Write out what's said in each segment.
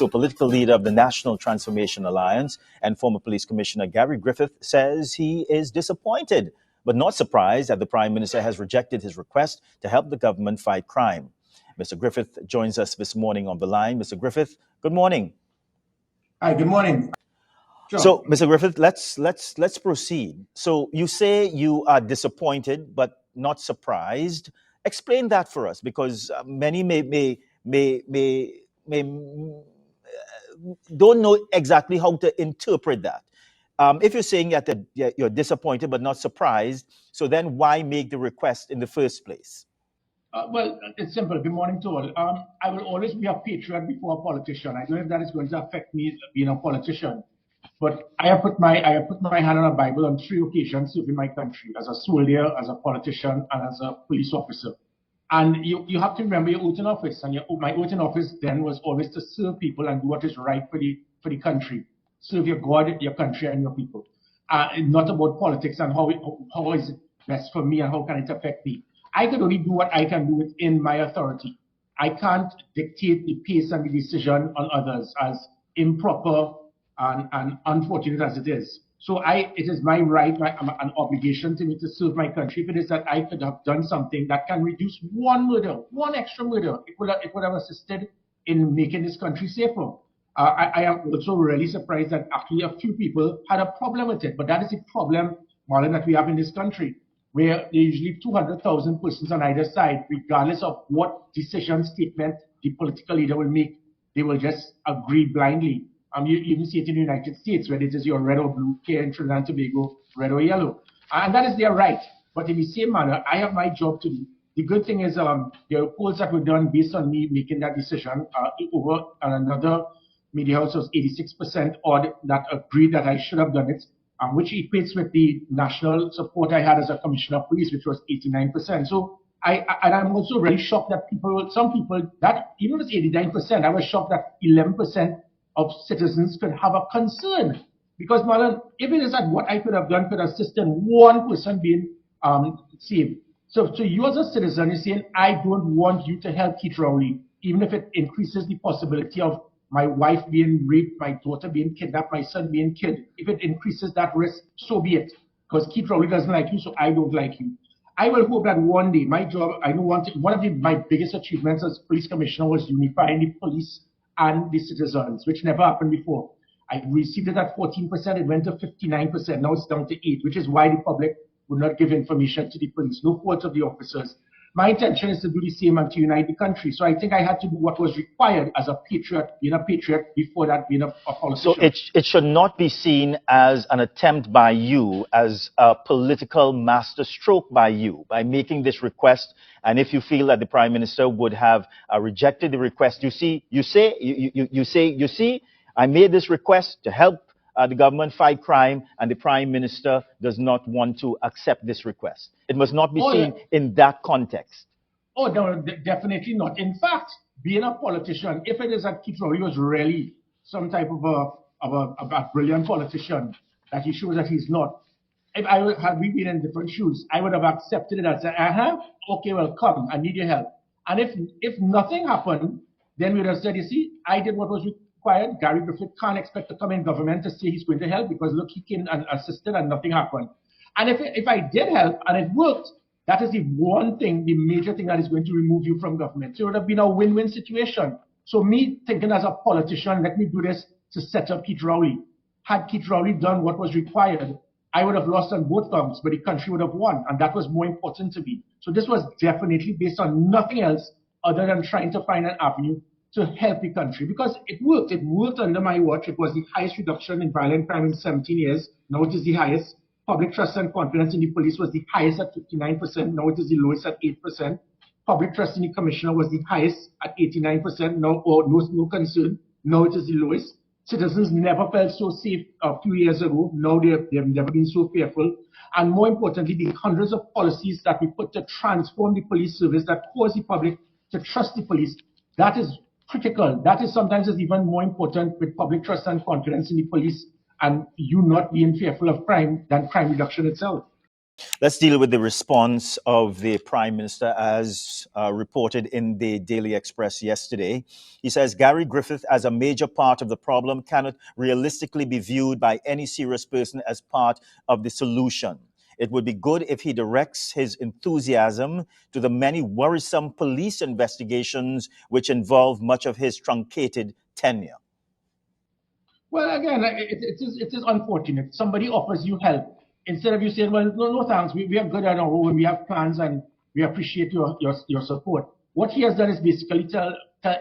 So, political leader of the National Transformation Alliance and former police commissioner Gary Griffith says he is disappointed but not surprised that the Prime Minister has rejected his request to help the government fight crime. Mr. Griffith joins us this morning on the line. Mr. Griffith, good morning. Hi, good morning. Sure. So, Mr. Griffith, let's proceed. So, you say you are disappointed but not surprised. Explain that for us, because many may don't know exactly how to interpret that. If you're saying that you're disappointed but not surprised, so then why make the request in the first place? Well, it's simple. Good morning to all. I will always be a patriot before a politician. I don't know if that is going to affect me being a politician, but I have put my hand on a Bible on 3 occasions serving my country as a soldier, as a politician, and as a police officer. And you have to remember your oath in office, and my oath in office then was always to serve people and do what is right for the country. Serve your God, your country, and your people. Not about politics and how is it best for me and how can it affect me. I can only do what I can do within my authority. I can't dictate the pace and the decision on others, as improper and unfortunate as it is. So it is my right, an obligation to me to serve my country. If it is that I could have done something that can reduce one murder, one extra murder, it would have assisted in making this country safer. I am also really surprised that actually a few people had a problem with it. But that is a problem, Marlon, that we have in this country, where there are usually 200,000 persons on either side, regardless of what decision statement the political leader will make. They will just agree blindly. You even see it in the United States, whether it is your red or blue, here in Trinidad and Tobago, red or yellow. And that is their right. But in the same manner, I have my job to do. The good thing is there are polls that were done based on me making that decision. Over another media house was 86% odd that agreed that I should have done it, which equates with the national support I had as a commissioner of police, which was 89%. So I'm also really shocked that some people, that even if it's 89%, I was shocked that 11% of citizens could have a concern. Because, Marlon, if it is that what I could have done could assist in one person being saved. So you as a citizen, you're saying, I don't want you to help Keith Rowley, even if it increases the possibility of my wife being raped, my daughter being kidnapped, my son being killed. If it increases that risk, so be it. Because Keith Rowley doesn't like you, so I don't like you. I will hope that one day, my job, I know one of my biggest achievements as police commissioner was unifying the police and the citizens, which never happened before. I received it at 14%, it went to 59%, now it's down to 8%, which is why the public would not give information to the police. No fault of the officers. My intention is to do the same and to unite the country. So I think I had to do what was required as a patriot, being a patriot, before that being a politician. So it should not be seen as an attempt by you, as a political masterstroke by you, by making this request. And if you feel that the Prime Minister would have rejected the request, you see, I made this request to help the government fight crime, and the Prime Minister does not want to accept this request. It must not be seen in that context. Oh, no, definitely not. In fact, being a politician, if it is that Keith Rowley was really some type of a brilliant politician, that he shows that he's not, had we been in different shoes, I would have accepted it and said, okay, well, come, I need your help. And if nothing happened, then we would have said, you see, I did what was required. Gary Griffith can't expect to come in government to say he's going to help, because look, he came and assisted and nothing happened. And if I did help and it worked, that is the one thing, the major thing that is going to remove you from government. So it would have been a win-win situation. So me thinking as a politician, let me do this to set up Keith Rowley. Had Keith Rowley done what was required, I would have lost on both counts, but the country would have won. And that was more important to me. So this was definitely based on nothing else other than trying to find an avenue to help the country, because it worked. It worked under my watch. It was the highest reduction in violent crime in 17 years. Now it is the highest. Public trust and confidence in the police was the highest at 59%. Now it is the lowest at 8%. Public trust in the commissioner was the highest at 89%. Now, no concern. Now it is the lowest. Citizens never felt so safe a few years ago. Now they have never been so fearful. And more importantly, the hundreds of policies that we put to transform the police service, that cause the public to trust the police, that is critical. That is sometimes even more important with public trust and confidence in the police, and you not being fearful of crime, than crime reduction itself. Let's deal with the response of the Prime Minister as reported in the Daily Express yesterday. He says Gary Griffith, as a major part of the problem, cannot realistically be viewed by any serious person as part of the solution. It would be good if he directs his enthusiasm to the many worrisome police investigations which involve much of his truncated tenure. Well, again, it is unfortunate. Somebody offers you help. Instead of you saying, well, no, no thanks, we are good at our own, we have plans and we appreciate your support. What he has done is basically tell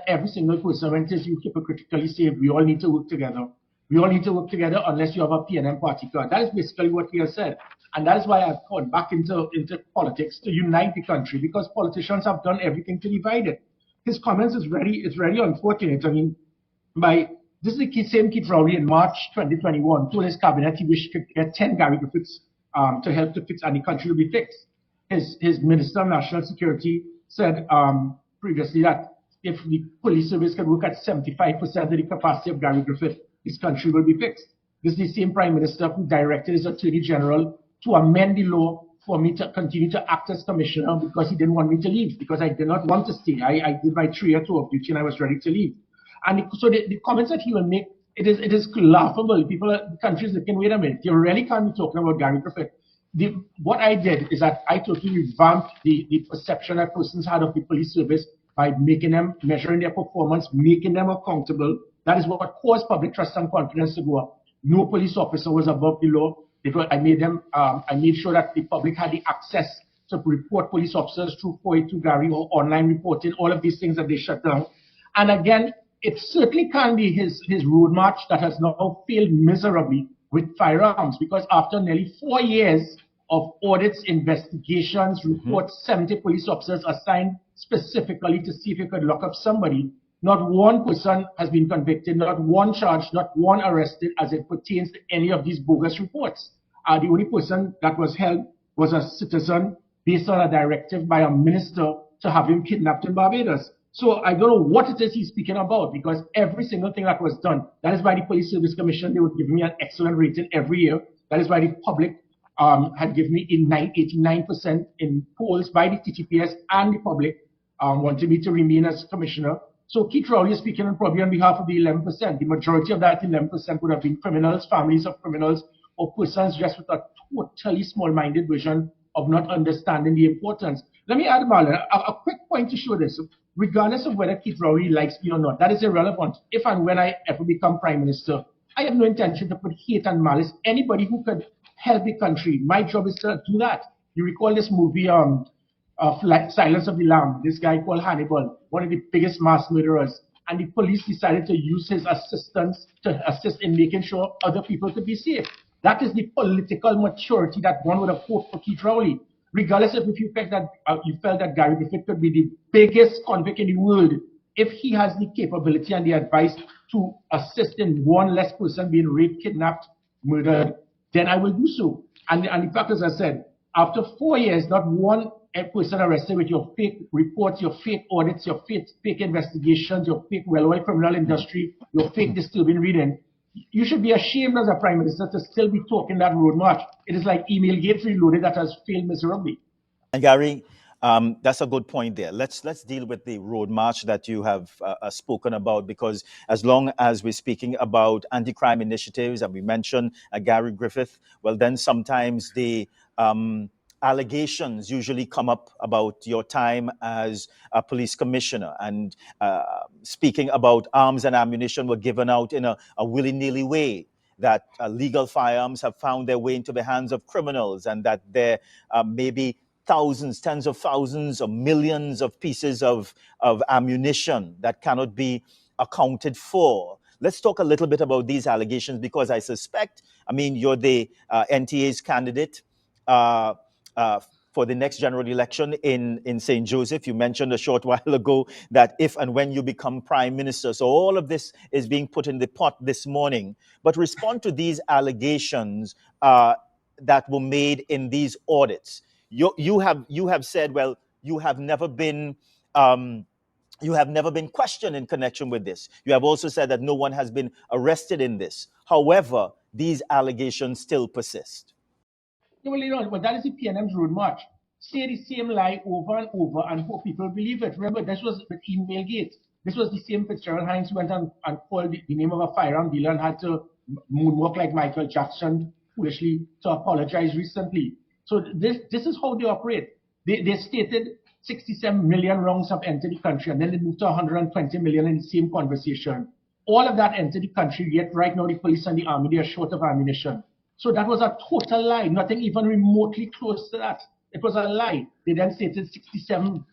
every single person, when it is you hypocritically say, we all need to work together. We all need to work together unless you have a PNM party card. That is basically what he has said. And that is why I've gone back into politics to unite the country, because politicians have done everything to divide it. His comments is very unfortunate. I mean, this is the same Keith Rowley in March 2021 told his cabinet he wished he could get 10 Gary Griffiths to help to fix, and the country will be fixed. His Minister of National Security said previously that if the police service can work at 75% of the capacity of Gary Griffith, this country will be fixed. This is the same Prime Minister who directed his Attorney General to amend the law for me to continue to act as Commissioner because he didn't want me to leave, because I did not want to stay. I did my 3-year tour of duty and I was ready to leave. And so the comments that he will make, it is laughable. The country is looking, wait a minute, you really can't be talking about Gary Griffith. What I did is that I totally revamped the perception that persons had of the police service by making them, measuring their performance, making them accountable. That is what caused public trust and confidence to go up. No police officer was above the law. I made sure that the public had the access to report police officers through 482 Gary or online reporting, all of these things that they shut down. And again, it certainly can be his road march that has now failed miserably with firearms, because after nearly 4 years of audits, investigations, reports, 70 police officers assigned specifically to see if you could lock up somebody, not one person has been convicted, not one charged, not one arrested as it pertains to any of these bogus reports. The only person that was held was a citizen based on a directive by a minister to have him kidnapped in Barbados. So I don't know what it is he's speaking about, because every single thing that was done, that is why the Police Service Commission, they would give me an excellent rating every year. That is why the public had given me 89% in polls by the TTPS, and the public wanted me to remain as commissioner. So Keith Rowley is speaking probably on behalf of the 11%. The majority of that 11% would have been criminals, families of criminals, or persons just with a totally small-minded vision of not understanding the importance. Let me add, Marlon, a quick point to show this. Regardless of whether Keith Rowley likes me or not, that is irrelevant. If and when I ever become Prime Minister, I have no intention to put hate and malice. Anybody who could help the country, my job is to do that. You recall this movie, Silence of the Lamb, this guy called Hannibal, one of the biggest mass murderers, and the police decided to use his assistance to assist in making sure other people could be safe. That is the political maturity that one would have hoped for Keith Rowley. Regardless of if you felt that Gary Griffith could be the biggest convict in the world, if he has the capability and the advice to assist in one less person being raped, kidnapped, murdered, then I will do so. And the fact, as I said, after 4 years, not one person arrested with your fake reports, your fake audits, your fake investigations, your fake well-oiled criminal industry, your fake disturbing reading. You should be ashamed as a Prime Minister to still be talking that road march. It is like email gates reloaded that has failed miserably. And Gary, that's a good point there. Let's deal with the road march that you have spoken about, because as long as we're speaking about anti-crime initiatives and we mention Gary Griffith, well, then sometimes the allegations usually come up about your time as a police commissioner, and speaking about arms and ammunition were given out in a willy-nilly way, that legal firearms have found their way into the hands of criminals, and that there may be thousands, tens of thousands, or millions of pieces of ammunition that cannot be accounted for. Let's talk a little bit about these allegations, because I suspect, you're the NTA's candidate for the next general election in St. Joseph. You mentioned a short while ago that if and when you become Prime Minister, so all of this is being put in the pot this morning. But respond to these allegations that were made in these audits. You have said, well, you have never been questioned in connection with this. You have also said that no one has been arrested in this. However, these allegations still persist. Well, but that is the PNM's road march. Say the same lie over and over and hope people believe it. Remember, this was the email gate. This was the same Fitzgerald Hines who went and called the name of a firearm dealer and had to moonwalk like Michael Jackson foolishly to apologize recently. So this is how they operate. They stated 67 million rounds have entered the country, and then they moved to 120 million in the same conversation. All of that entered the country, yet right now the police and the army, they are short of ammunition. So that was a total lie, nothing even remotely close to that. It was a lie. They then stated 67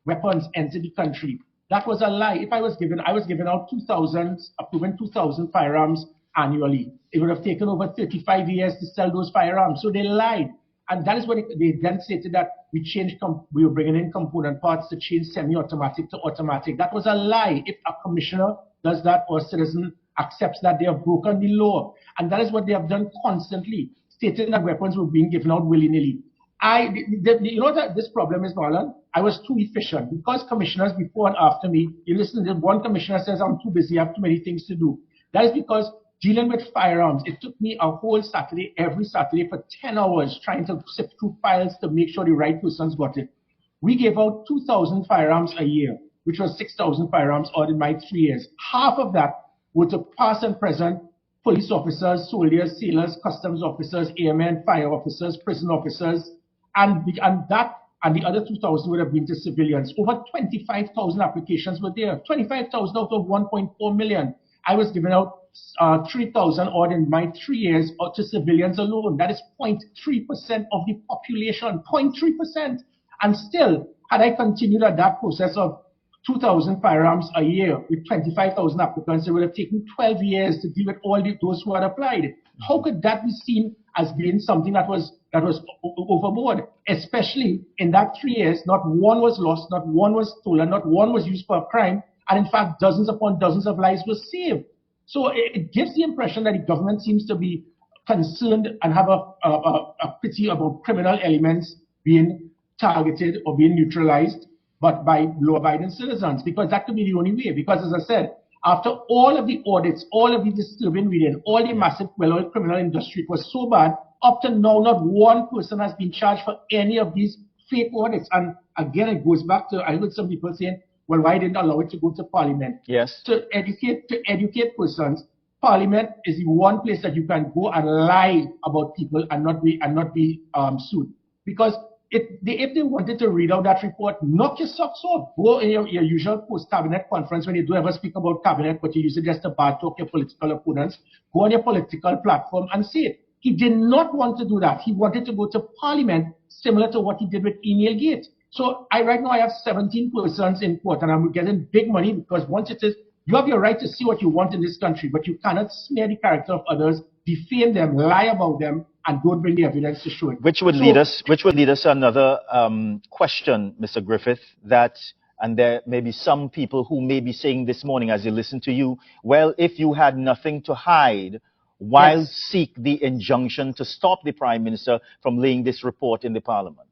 weapons entered the country. That was a lie. If I was given out 2,000, approving 2,000 firearms annually. It would have taken over 35 years to sell those firearms. So they lied. And that is what they then stated, that we were bringing in component parts to change semi-automatic to automatic. That was a lie. If a commissioner does that or a citizen accepts that, they have broken the law. And that is what they have done constantly, stating that weapons were being given out willy-nilly. You know that this problem is, Marlon? I was too efficient because commissioners before and after me, you listen to one commissioner says, I'm too busy, I have too many things to do. That is because dealing with firearms, it took me a whole Saturday, every Saturday for 10 hours trying to sift through files to make sure the right persons got it. We gave out 2,000 firearms a year, which was 6,000 firearms out in my 3 years. Half of that were to past and present police officers, soldiers, sailors, customs officers, airmen, fire officers, prison officers, and the other 2,000 would have been to civilians. Over 25,000 applications were there. 25,000 out of 1.4 million. I was giving out 3,000 odd in my 3 years to civilians alone. That is 0.3% of the population, 0.3%. And still, had I continued at that process of 2,000 firearms a year with 25,000 applicants, it would have taken 12 years to deal with all those who had applied. How could that be seen as being something that was overboard? Especially in that 3 years, not one was lost, not one was stolen, not one was used for a crime, and in fact, dozens upon dozens of lives were saved. So it gives the impression that the government seems to be concerned and have a pity about criminal elements being targeted or being neutralized, but by law-abiding citizens, because that could be the only way. Because as I said, after all of the audits, all of the disturbing reading, all the massive well-oiled criminal industry, it was so bad, up to now, not one person has been charged for any of these fake audits. And again, it goes back to, I heard some people saying, well, why didn't allow it to go to Parliament? Yes. To educate persons, Parliament is the one place that you can go and lie about people and not be sued. Because if they wanted to read out that report, knock your socks off. Go in your usual post-cabinet conference when you don't ever speak about cabinet, but you use it just to bad talk your political opponents. Go on your political platform and say it. He did not want to do that. He wanted to go to Parliament, similar to what he did with Emailgate. So right now I have 17 persons in court, and I'm getting big money because once it is, you have your right to see what you want in this country, but you cannot smear the character of others, defame them, lie about them, and don't bring the evidence to show it. Which would lead us to another question, Mr. Griffith, and there may be some people who may be saying this morning as they listen to you, well, if you had nothing to hide, why seek the injunction to stop the Prime Minister from laying this report in the Parliament?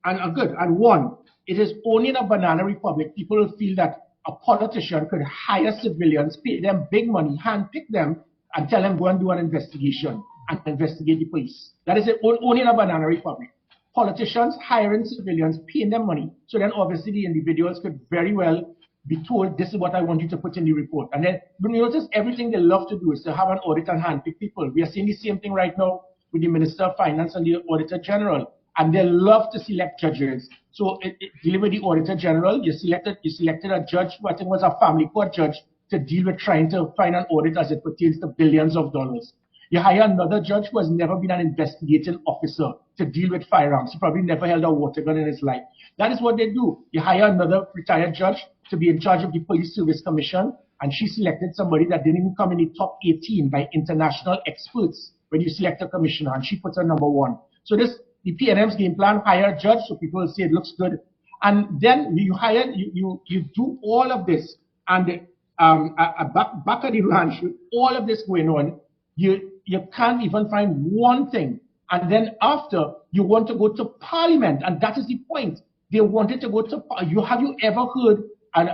And good. And one, it is only in a banana republic people will feel that a politician could hire civilians, pay them big money, handpick them, and tell them go and do an investigation and investigate the police. That is it, only in a banana republic. Politicians hiring civilians, paying them money. So then obviously the individuals could very well be told, this is what I want you to put in the report. And then when you notice, everything they love to do is to have an audit and handpick people. We are seeing the same thing right now with the Minister of Finance and the Auditor General. And they love to select judges. So dealing with the Auditor General, you selected a judge who I think was a family court judge to deal with trying to find an audit as it pertains to billions of dollars. You hire another judge who has never been an investigating officer to deal with firearms. He probably never held a water gun in his life. That is what they do. You hire another retired judge to be in charge of the Police Service Commission, and she selected somebody that didn't even come in the top 18 by international experts when you select a commissioner, and she puts her number one. So the PNM's game plan, hire a judge so people will say it looks good. And then you do all of this. And back at the ranch, with all of this going on, you can't even find one thing. And then after, you want to go to Parliament. And that is the point. They wanted to go to, have you ever heard an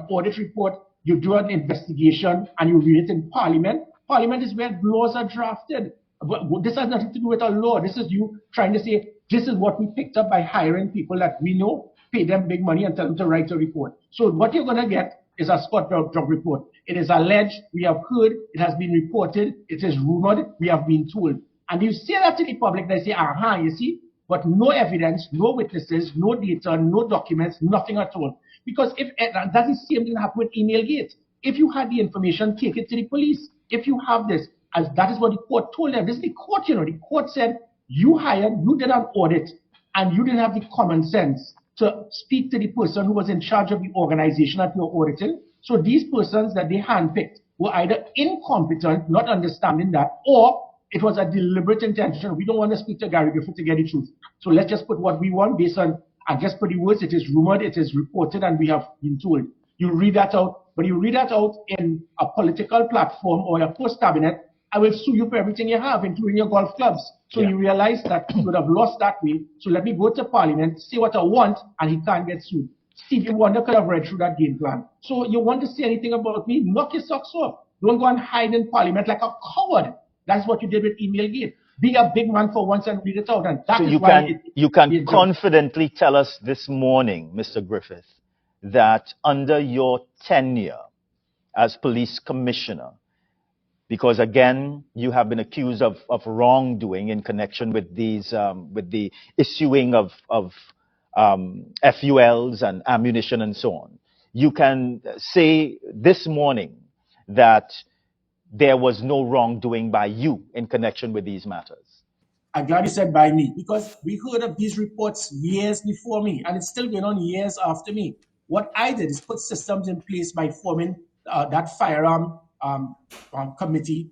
audit report, you do an investigation and you read it in Parliament? Parliament is where laws are drafted. But this has nothing to do with a law. This is you trying to say, this is what we picked up by hiring people that we know, pay them big money and tell them to write a report. So what you're going to get is a Scott drug report. It is alleged, we have heard, it has been reported, it is rumored, we have been told. And you say that to the public, they say, aha, you see, but no evidence, no witnesses, no data, no documents, nothing at all. Because if that's the same thing that happened with Emailgate. If you had the information, take it to the police. If you have this, as that is what the court told them. This is the court, you know. The court said, you did an audit, and you didn't have the common sense to speak to the person who was in charge of the organization that you're auditing. So these persons that they handpicked were either incompetent, not understanding that, or it was a deliberate intention. We don't want to speak to Gary Griffith to get the truth. So let's just put what we want based on, and just put the words, it is rumored, it is reported, and we have been told. You read that out, but you read that out in a political platform or a post cabinet, I will sue you for everything you have, including your golf clubs. So you realize that you would have lost that way. So let me go to Parliament, say what I want, and he can't get sued. Stevie Wonder could have read through that game plan. So you want to say anything about me, knock your socks off. Don't go and hide in Parliament like a coward. That's what you did with Emailgate. Be a big man for once and read it out. And that so is why you can confidently tell us this morning, Mr. Griffith, that under your tenure as police commissioner, because again, you have been accused of wrongdoing in connection with these, with the issuing of FULs and ammunition and so on. You can say this morning that there was no wrongdoing by you in connection with these matters. I'm glad you said by me, because we heard of these reports years before me, and it's still going on years after me. What I did is put systems in place by forming that firearm committee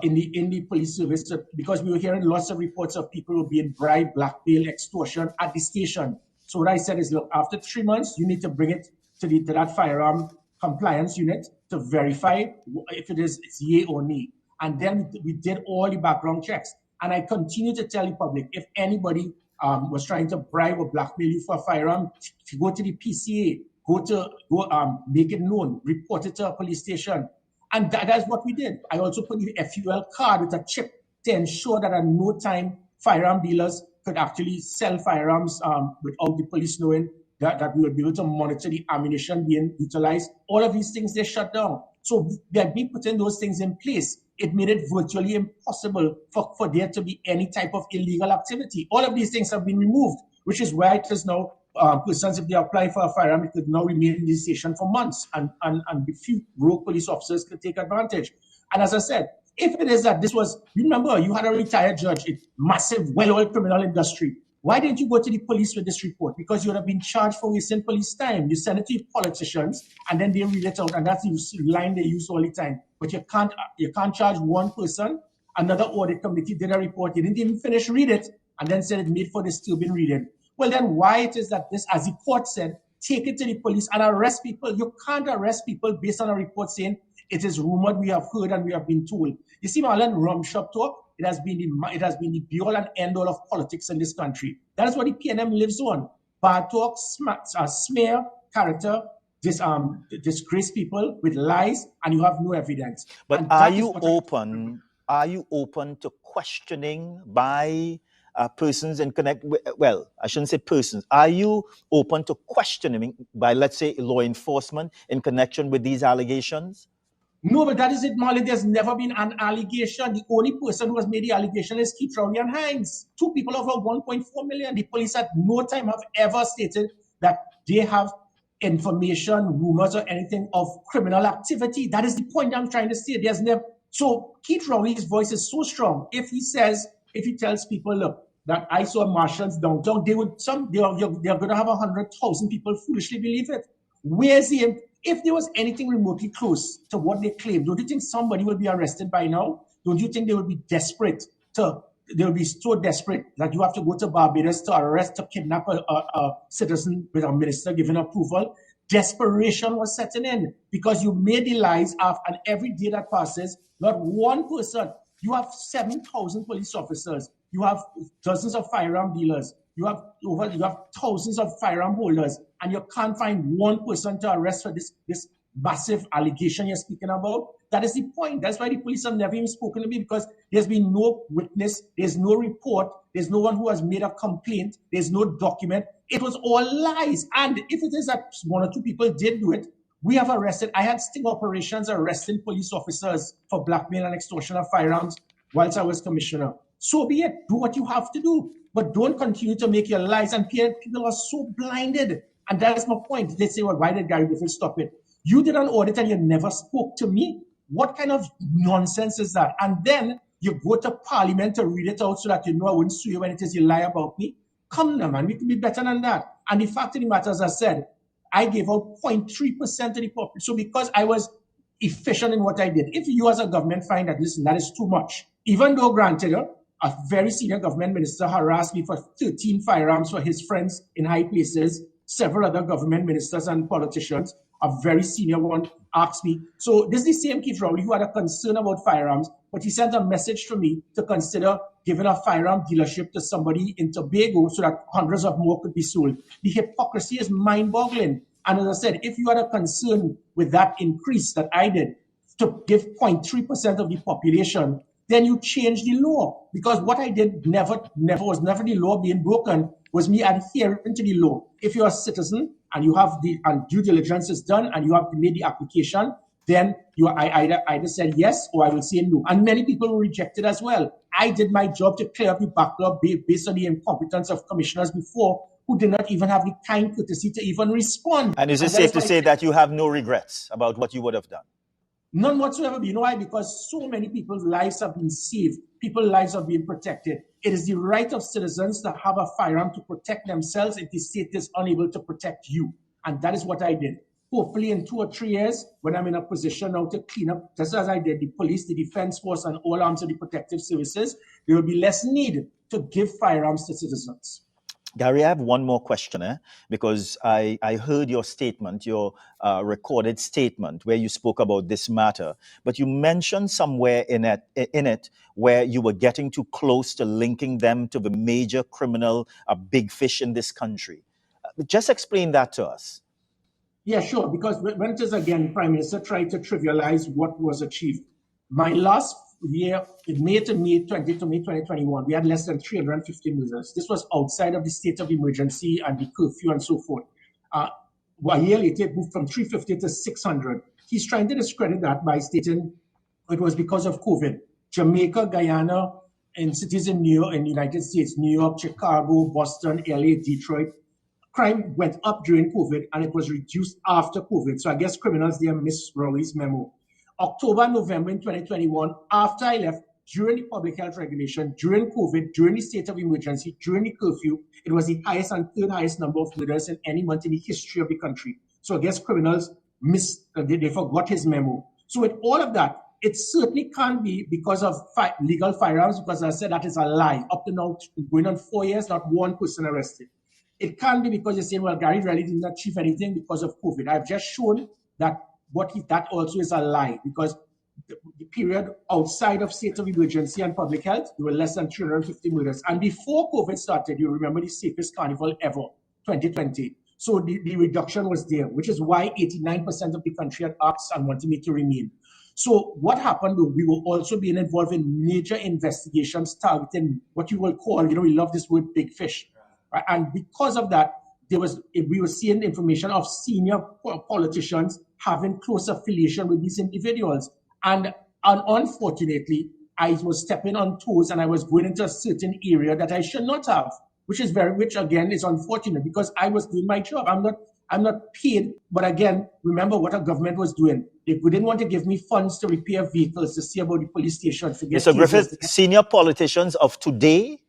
in the police service, because we were hearing lots of reports of people who were being bribed, blackmailed, extortion at the station. So what I said is, look, after 3 months, you need to bring it to that firearm compliance unit to verify if it's yay or nay. And then we did all the background checks. And I continue to tell the public, if anybody was trying to bribe or blackmail you for a firearm, if you go to the PCA, go make it known, report it to a police station. And that's what we did. I also put the FUL card with a chip to ensure that at no time firearm dealers could actually sell firearms without the police knowing that we would be able to monitor the ammunition being utilized. All of these things, they shut down. So by me putting those things in place, it made it virtually impossible for there to be any type of illegal activity. All of these things have been removed, which is why it is now persons, if they apply for a firearm, it could now remain in the station for months, and the few rogue police officers could take advantage. And as I said, if it is that this was, remember, you had a retired judge, a massive, well-oiled criminal industry. Why didn't you go to the police with this report? Because you would have been charged for wasting police time. You send it to politicians, and then they read it out, and that's the line they use all the time. But you can't charge one person. Another audit committee did a report. They didn't even finish read it, and then said it made for disturbing reading. Well, then why it is that this, as the court said, take it to the police and arrest people? You can't arrest people based on a report saying it is rumored, we have heard, and we have been told. You see, Marlon, rum shop talk, it has been the be-all and end-all of politics in this country. That is what the PNM lives on. Bad talk, smear, character, disgrace people with lies, and you have no evidence. But are you open to questioning by persons in connect? Well, I shouldn't say persons. Are you open to questioning by, let's say, law enforcement in connection with these allegations? No, but that is it, Marley. There's never been an allegation. The only person who has made the allegation is Keith Rowley and Hines. 2 people over 1.4 million. The police at no time have ever stated that they have information, rumors, or anything of criminal activity. That is the point I'm trying to say. There's never. So Keith Rowley's voice is so strong. If he tells people, look, that I saw marshals downtown, they're going to have 100,000 people foolishly believe it. Where's the? If there was anything remotely close to what they claim, don't you think somebody will be arrested by now? Don't you think they will be desperate they will be so desperate that you have to go to Barbados to kidnap a citizen with a minister giving approval? Desperation was setting in because you made the lies up, and every day that passes, not one person. You have 7,000 police officers. You have dozens of firearm dealers. You have thousands of firearm holders, and you can't find one person to arrest for this massive allegation you're speaking about. That is the point. That's why the police have never even spoken to me, because there's been no witness, there's no report, there's no one who has made a complaint, there's no document. It was all lies. And if it is that one or two people did do it, we have arrested. I had sting operations arresting police officers for blackmail and extortion of firearms whilst I was commissioner. So be it. Do what you have to do. But don't continue to make your lies. And people are so blinded. And that is my point. They say, well, why did Gary Griffith stop it? You did an audit and you never spoke to me. What kind of nonsense is that? And then you go to Parliament to read it out so that you know I wouldn't sue you when it is you lie about me. Come now, man. We can be better than that. And the fact of the matter, as I said, I gave out 0.3% of the population. So because I was efficient in what I did, if you as a government find that, listen, that is too much, even though granted, a very senior government minister harassed me for 13 firearms for his friends in high places, several other government ministers and politicians, a very senior one asked me. So this is the same Keith Rowley who had a concern about firearms, but he sent a message to me to consider giving a firearm dealership to somebody in Tobago so that hundreds of more could be sold. The hypocrisy is mind-boggling. And as I said, if you had a concern with that increase that I did to give 0.3% of the population, then you change the law. Because what I did was never the law being broken, was me adhering to the law. If you're a citizen and you have the due diligence is done and you have made the application, then I either said yes or I will say no. And many people rejected as well. I did my job to clear up the backlog based on the incompetence of commissioners before who did not even have the kind courtesy to even respond. And is it safe to say that you have no regrets about what you would have done? None whatsoever. You know why? Because so many people's lives have been saved. People's lives are being protected. It is the right of citizens to have a firearm to protect themselves if the state is unable to protect you. And that is what I did. Hopefully in 2 or 3 years, when I'm in a position now to clean up, just as I did, the police, the defense force, and all arms of the protective services, there will be less need to give firearms to citizens. Gary, I have one more question, because I heard your statement, your recorded statement, where you spoke about this matter, but you mentioned somewhere in it where you were getting too close to linking them to the major criminal, big fish in this country. Just explain that to us. Yeah, sure, because when it is, again, Prime Minister tried to trivialize what was achieved. My last year, in May 2021, we had less than 350 murders. This was outside of the state of emergency and the curfew and so forth. A year later, it moved from 350 to 600. He's trying to discredit that by stating it was because of COVID. Jamaica, Guyana, and cities in New York, in the United States, New York, Chicago, Boston, LA, Detroit, crime went up during COVID and it was reduced after COVID. So I guess criminals there missed Rowley's memo. October, November in 2021, after I left, during the public health regulation, during COVID, during the state of emergency, during the curfew, it was the highest and third highest number of murders in any month in the history of the country. So I guess criminals they forgot his memo. So with all of that, it certainly can't be because of legal firearms, because as I said, that is a lie. Up to now, going on 4 years, not one person arrested. It can't be because you're saying, well, Gary really didn't achieve anything because of COVID. I've just shown that that also is a lie, because the period outside of state of emergency and public health, there were less than 350 murders. And before COVID started, you remember the safest carnival ever, 2020. So the reduction was there, which is why 89% of the country had asked and wanted me to remain. So what happened, we were also being involved in major investigations targeting what you will call, we love this word, big fish. Right? And because of that, we were seeing information of senior politicians having close affiliation with these individuals. And unfortunately, I was stepping on toes and I was going into a certain area that I should not have, which again is unfortunate, because I was doing my job. I'm not paid, but again, remember what our government was doing. They didn't want to give me funds to repair vehicles, to see about the police station. Mr. Griffith, senior politicians of today,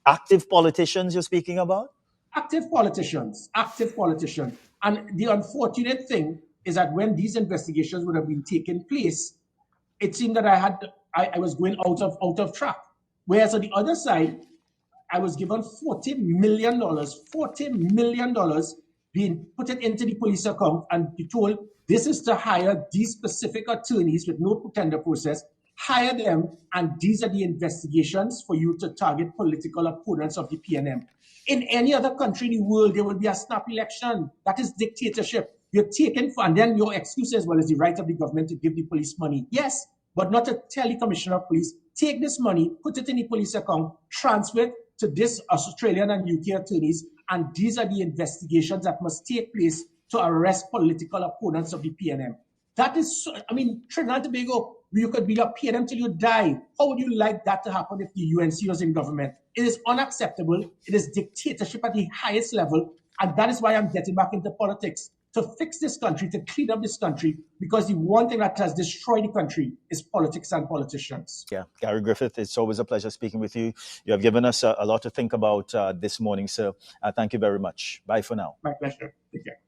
active politicians you're speaking about? Active politicians. And the unfortunate thing is that when these investigations would have been taking place, it seemed that I was going out of track. Whereas on the other side, I was given $40 million being put it into the police account and be told this is to hire these specific attorneys with no tender process, hire them, and these are the investigations for you to target political opponents of the PNM. In any other country in the world, there will be a snap election. That is dictatorship. You're taking, and then your excuse is, well, it's the right of the government to give the police money. Yes, but not to tell the commissioner of police, take this money, put it in the police account, transfer it to this Australian and UK attorneys, and these are the investigations that must take place to arrest political opponents of the PNM. That is, I mean, Trinidad and Tobago, you could be a PNM till you die. How would you like that to happen if the UNC was in government? It is unacceptable. It is dictatorship at the highest level. And that is why I'm getting back into politics, to fix this country, to clean up this country, because the one thing that has destroyed the country is politics and politicians. Yeah, Gary Griffith, it's always a pleasure speaking with you. You have given us a lot to think about this morning, sir. Thank you very much. Bye for now. My pleasure. Take care.